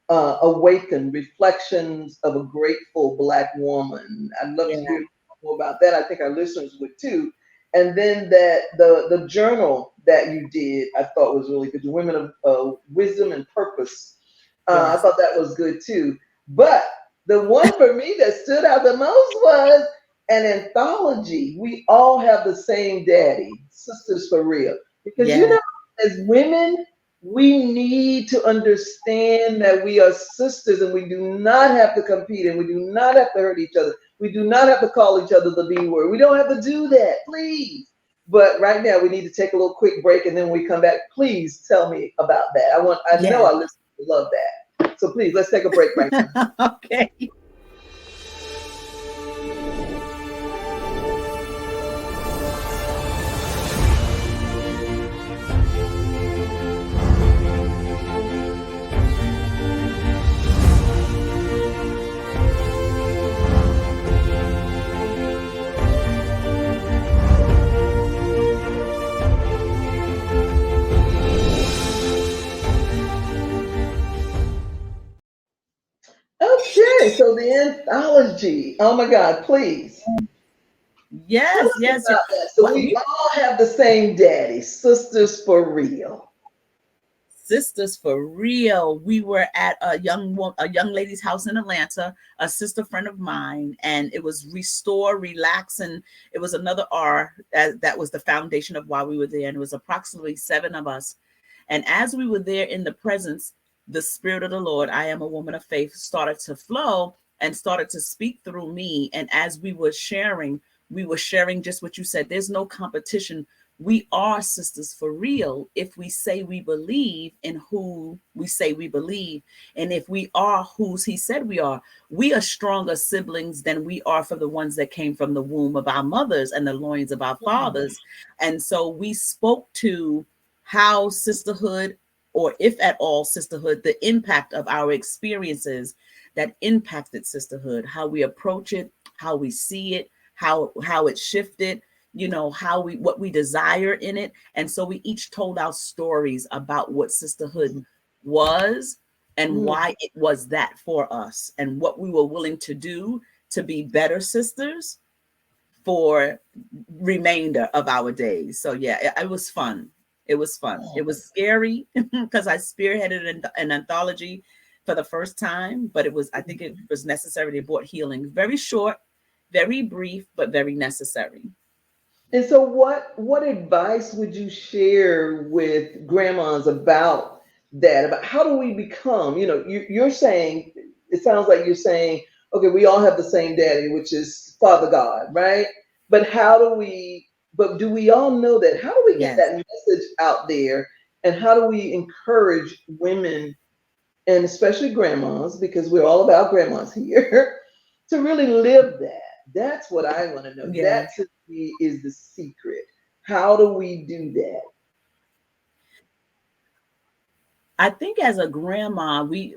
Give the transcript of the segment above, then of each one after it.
Awaken, Reflections of a Grateful Black Woman. I'd love to Yeah. hear more about that. I think our listeners would too. And then that the journal that you did, I thought was really good. The Women of Wisdom and Purpose. I Yes. thought that was good too. But the one for me that stood out the most was an anthology. We all have the same daddy, Sisters for Real. Because you Yeah. know, as women, we need to understand that we are sisters and we do not have to compete and we do not have to hurt each other. We do not have to call each other the B word. We don't have to do that, please. But right now we need to take a little quick break and then when we come back, please tell me about that. I know Yeah. our listeners love that. So please let's take a break right now. Okay. Okay, so the anthology. Oh my God, please tell Yes, us yes, yes. about that. So Well, we we all have the same daddy, Sisters for Real. sisters for real. We were at a young lady's house in Atlanta, a sister friend of mine, and it was restore, relax, and it was another R that was the foundation of why we were there. And it was approximately seven of us. And as we were there in the presence, the Spirit of the Lord, I am a woman of faith, started to flow and started to speak through me. And as we were sharing just what you said. There's no competition. We are sisters for real if we say we believe in who we say we believe. And if we are whose he said we are stronger siblings than we are for the ones that came from the womb of our mothers and the loins of our fathers. And so we spoke to how sisterhood, or if at all sisterhood, the impact of our experiences that impacted sisterhood, how we approach it, how we see it, how it shifted, how we what we desire in it. And so we each told our stories about what sisterhood was and Mm. why it was that for us and what we were willing to do to be better sisters for remainder of our days. So yeah, it was fun. It was fun. It was scary because I spearheaded an anthology for the first time, but I think it was necessary. It brought healing. Very short, very brief, but very necessary. And so, what advice would you share with grandmas about that? About how do we become? You're saying it sounds like you're saying, okay, we all have the same daddy, which is Father God, right? But how do we? But do we all know that? How do we get Yes. that message out there? And how do we encourage women and especially grandmas, because we're all about grandmas here, to really live that? That's what I want to know. That Yeah. to me is the secret. How do we do that? I think as a grandma, we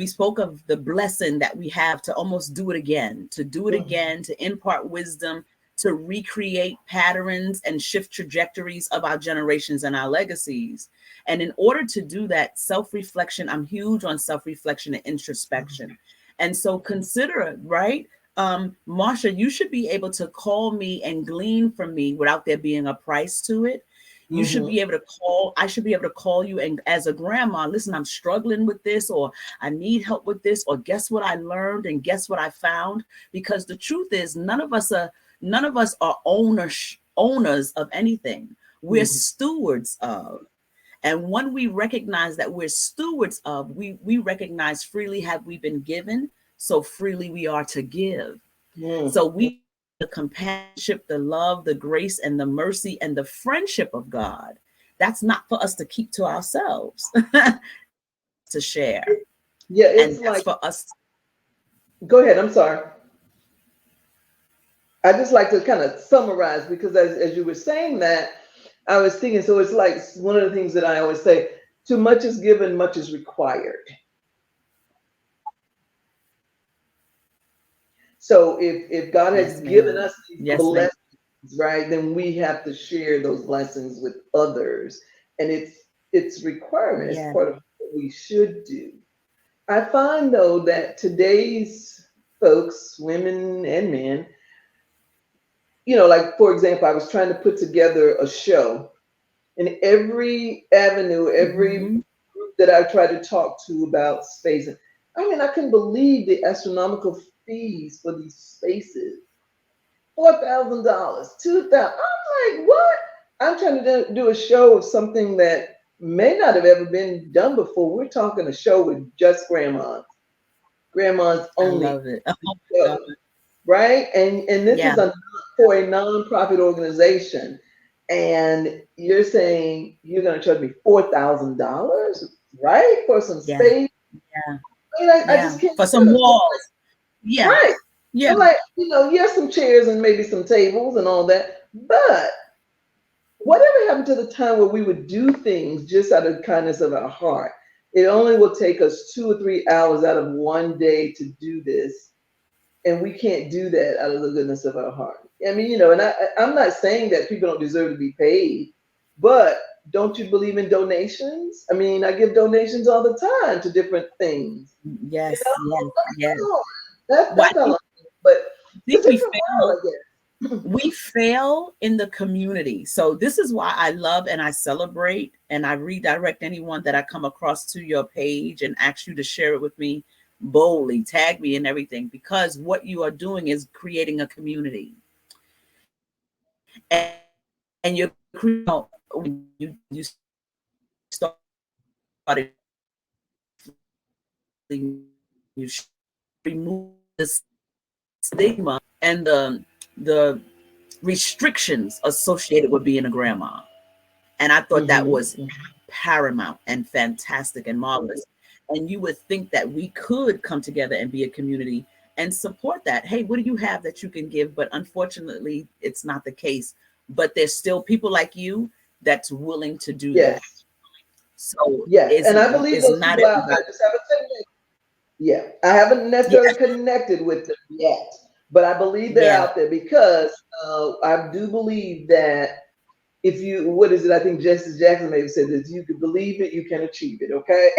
spoke of the blessing that we have to almost do it again, to impart wisdom, to recreate patterns and shift trajectories of our generations and our legacies. And in order to do that, self-reflection, I'm huge on self-reflection and introspection. And so consider it, right? Marsha, you should be able to call me and glean from me without there being a price to it. You should Mm-hmm. be able to call, I should be able to call you and as a grandma, listen, I'm struggling with this, or I need help with this, or guess what I learned and guess what I found. Because the truth is none of us are owners of anything. We're Mm-hmm. stewards of. And when we recognize that we're stewards of, we recognize freely have we been given, so freely we are to give. So Mm-hmm. we the companionship, the love, the grace, and the mercy and the friendship of God. That's not for us to keep to ourselves, to share. Yeah, And it's that's like, for us. go ahead. I'm sorry. I just like to kind of summarize because as you were saying that, I was thinking, so it's like one of the things that I always say, too much is given, much is required. So if God has Yes, given ma'am. us these Yes, ma'am. blessings, right, then we have to share those blessings with others. And it's requirement. It's Yeah. part of what we should do. I find though that today's folks, women and men, like for example, I was trying to put together a show, and every avenue, every Mhm. group that I tried to talk to about space, I mean, I couldn't believe the astronomical fees for these spaces. $4,000, 2,000. I'm like, what? I'm trying to do a show of something that may not have ever been done before. We're talking a show with just grandmas I only love it. Oh my show, God. right? And this Yeah. is for a nonprofit organization, and you're saying you're going to charge me $4,000, right, for some Yeah. space? Yeah. I mean, I Yeah. just can't For do some it. walls. Yeah. Right. Yeah. I'm like, yes, some chairs and maybe some tables and all that, but whatever happened to the time where we would do things just out of the kindness of our heart? It only will take us 2 or 3 hours out of one day to do this, and we can't do that out of the goodness of our heart. I mean, and I'm not saying that people don't deserve to be paid, but don't you believe in donations? I mean, I give donations all the time to different things. You Yes. Yes. know, Yes. come on. That's Well, all. But I it's a think we different fail. world, I guess. We fail in the community. So this is why I love and I celebrate and I redirect anyone that I come across to your page and ask you to share it with me boldly, tag me and everything, because what you are doing is creating a community. And you're creating, when you started, you remove the stigma and the restrictions associated with being a grandma. And I thought that was Hmm. paramount and fantastic and marvelous. And you would think that we could come together and be a community and support that. Hey, what do you have that you can give? But unfortunately, it's not the case. But there's still people like you that's willing to do that. Yes. So Yes. And I believe it's those not people out there everybody. just haven't connected. Yeah. I haven't Yeah, necessarily connected with them yet, but I believe they're yeah, out there because I do believe that if you, what is it? I think Justice Jackson may have said this: you can believe it, you can achieve it. yeah. Okay.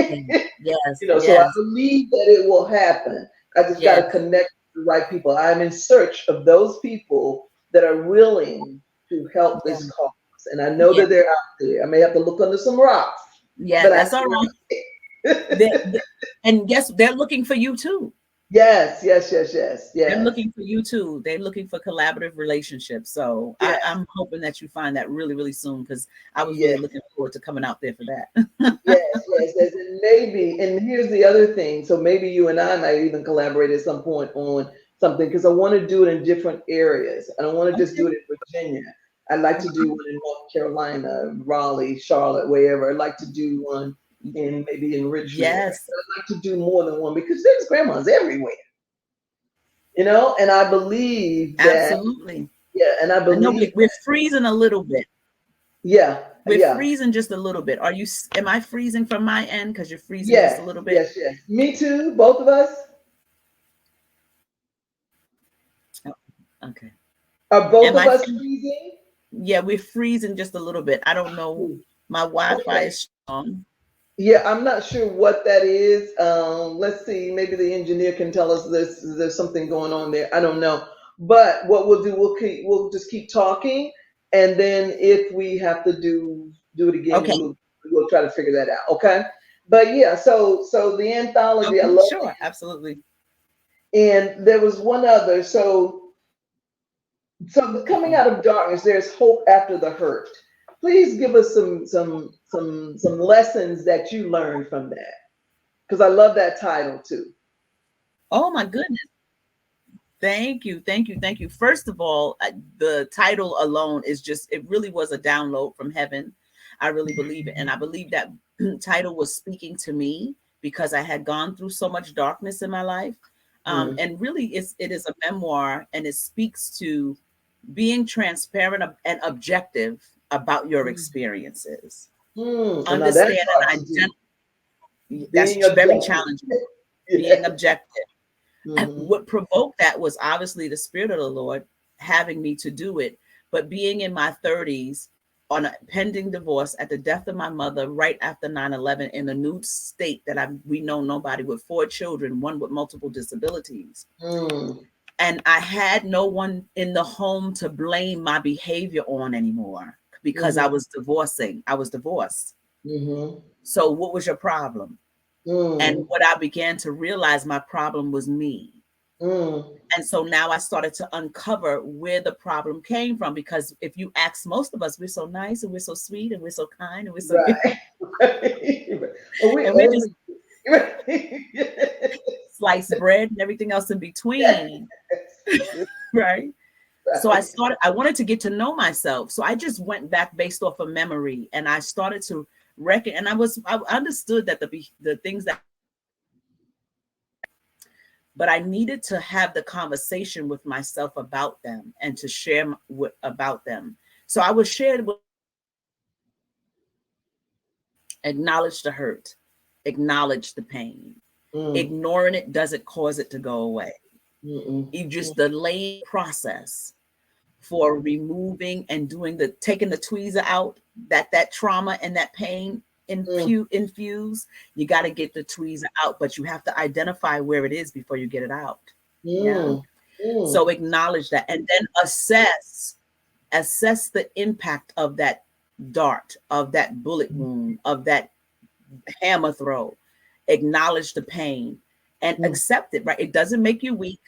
Yes, So I yes, believe that it will happen. I just got to yes, connect with the right people. I'm in search of those people that are willing to help yeah, this cause. And I know yeah, that they're out there. I may have to look under some rocks, yeah. but I That's know all right. they're And guess they're looking for you too. yes, yes, yes, yes, They're yes, looking for you too. They're looking for collaborative relationships. So yes, I'm hoping that you find that really, really soon because I was really yes, looking forward to coming out there for that. yes, yes, yes. And maybe, and here's the other thing. So maybe you and I might even collaborate at some point on something because I want to do it in different areas. I don't want to just do Okay. it in Virginia. I'd like to do one in North Carolina, Raleigh, Charlotte, wherever. I'd like to do one in maybe in Richmond area. Yes, I'd like to do more than one because there's grandmas everywhere, and I believe that, absolutely. yeah, and I I know believe, we're freezing a little bit. yeah, We're yeah. freezing just a little bit. Am I freezing from my end? Because you're freezing just a Yes, little bit. yes, yes. Me too. Both of us Oh, okay. are both Am of I? us freezing. Yeah, we're freezing just a little bit. I don't know. My Wi-Fi Okay. is strong. Yeah, I'm not sure what that is. Let's see. Maybe the engineer can tell us this. There's something going on there. I don't know. But what we'll do, we'll just keep talking, and then if we have to do it again, Okay. we'll try to figure that out. Okay. But yeah, so the anthology, I Okay. love Sure. it. Absolutely. And there was one other. So the coming Uh-oh. out of darkness, there's hope after the hurt. Please give us some lessons that you learned from that, because I love that title too. Oh my goodness. Thank you. Thank you. Thank you. First of all, the title alone is just, it really was a download from heaven. I really believe it. And I believe that title was speaking to me because I had gone through so much darkness in my life. Mm, And really, it is a memoir and it speaks to being transparent and objective about your mm, experiences. And now that's Understand hard and to do. Being that's very objective. challenging. Yeah. Being objective. Hmm. What provoked that was obviously the spirit of the Lord having me to do it. But being in my 30s, on a pending divorce at the death of my mother right after 9/11 in a new state that we know nobody, with 4 children, one with multiple disabilities. Mm. And I had no one in the home to blame my behavior on anymore because Mm-hmm. I was divorced. Mm-hmm. So what was your problem? And Mm. what I began to realize, my problem was me. Mm. And so now I started to uncover where the problem came from. Because if you ask most of us, we're so nice and we're so sweet and we're so kind and we're so, Right. Right. Oh, we and we're just only right. sliced bread and everything else in between. Yes. Right. So Right. I wanted to get to know myself. So I just went back based off of memory, and I started to reckon, and I understood that the things that, but I needed to have the conversation with myself about them and to share about them. So I was shared with, acknowledge the hurt, acknowledge the pain. Mm. Ignoring it doesn't cause it to go away. Mm-mm. You just delay the process for removing and doing taking the tweezer out, that trauma and that pain Mm. infuse. You got to get the tweezer out, but you have to identify where it is before you get it out. Yeah. Mm. Mm. So acknowledge that, and then assess the impact of that dart, of that bullet wound, of that hammer throw. Acknowledge the pain and Mm. accept it, right? It doesn't make you weak,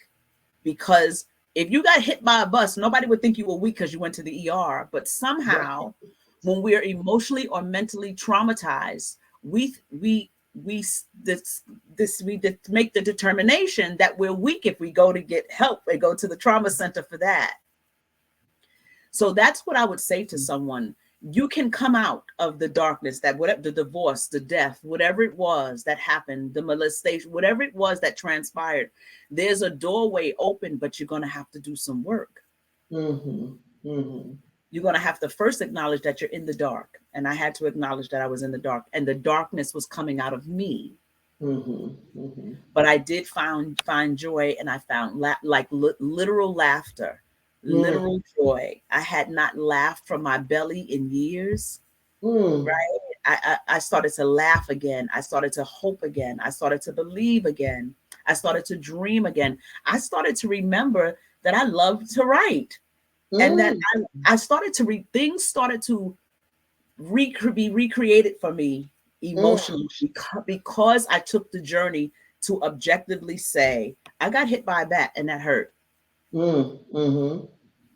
because if you got hit by a bus, nobody would think you were weak because you went to the ER. But Right. somehow, when we are emotionally or mentally traumatized, we this we make the determination that we're weak if we go to get help and go to the trauma center for that. So that's what I would say to someone. You can come out of the darkness, that whatever, the divorce, the death, whatever it was that happened, the molestation, whatever it was that transpired, there's a doorway open, but you're going to have to do some work. Mm-hmm. Mm-hmm. You're going to have to first acknowledge that you're in the dark. And I had to acknowledge that I was in the dark, and the darkness was coming out of me. Mm-hmm. Mm-hmm. But I did find joy, and I found literal laughter, Mm. literal joy. I had not laughed from my belly in years. Mm. Right. I started to laugh again. I started to hope again. I started to believe again. I started to dream again. I started to remember that I loved to write, and that Mm. I started to things started to be recreated for me Mm. emotionally, because I took the journey to objectively say, I got hit by a bat and that hurt. Mm. Mm-hmm.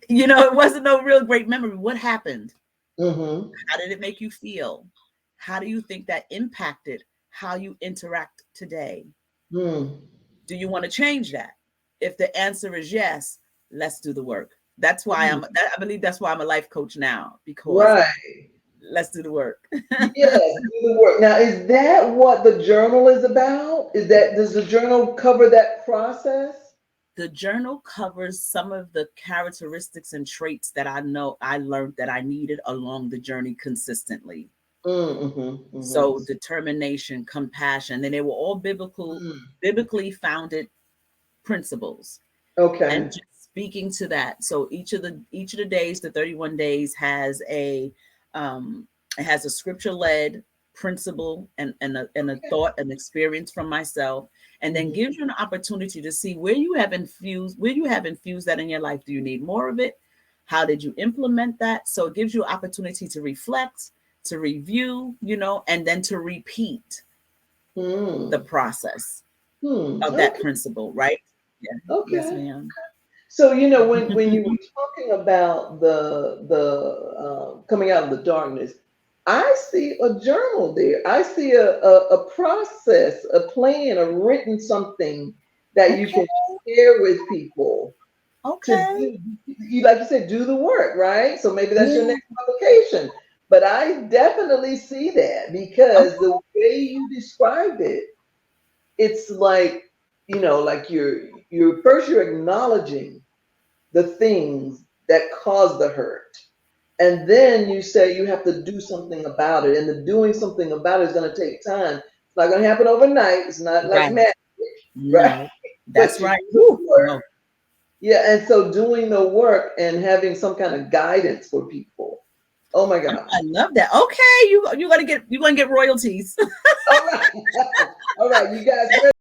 It wasn't no real great memory. What happened? Mm-hmm. How did it make you feel? How do you think that impacted how you interact today? Mm. Do you want to change that? If the answer is yes, let's do the work. That's why Mm. I believe that's why I'm a life coach now, because Right. let's do the work. Yes, do the work. Now, is that what the journal is about? Does the journal cover that process? The journal covers some of the characteristics and traits that I know I learned that I needed along the journey consistently. Mm-hmm. Mm-hmm. So determination, compassion, and they were all Mm. biblically founded principles. And Okay. just speaking to that. So each of the days, the 31 days, has um it has a scripture led principle, and a thought, an experience from myself, and then Mm-hmm. gives you an opportunity to see where you have infused that in your life. Do you need more of it? How did you implement that? So it gives you an opportunity to reflect, to review, and then to repeat the Mm. process of that Okay. principle, right? Yeah. Yes, Okay. ma'am. So when you were talking about the coming out of the darkness, I see a journal there. I see a process, a plan, a written something that you Okay. can share with people to Okay. do. You like you said, do the work, right? So maybe that's your Yeah. next publication. But I definitely see that because Okay. the way you described it, it's like like you're acknowledging the things that cause the hurt. And then you say you have to do something about it. And the doing something about it is going to take time. It's not going to happen overnight. It's not like Right. magic, right? No. But That's you right. do Woo. the work. No. Yeah. And so doing the work and having some kind of guidance for people Oh my gosh. I love that. Okay, you're gonna get royalties. All right. All right. You guys ready?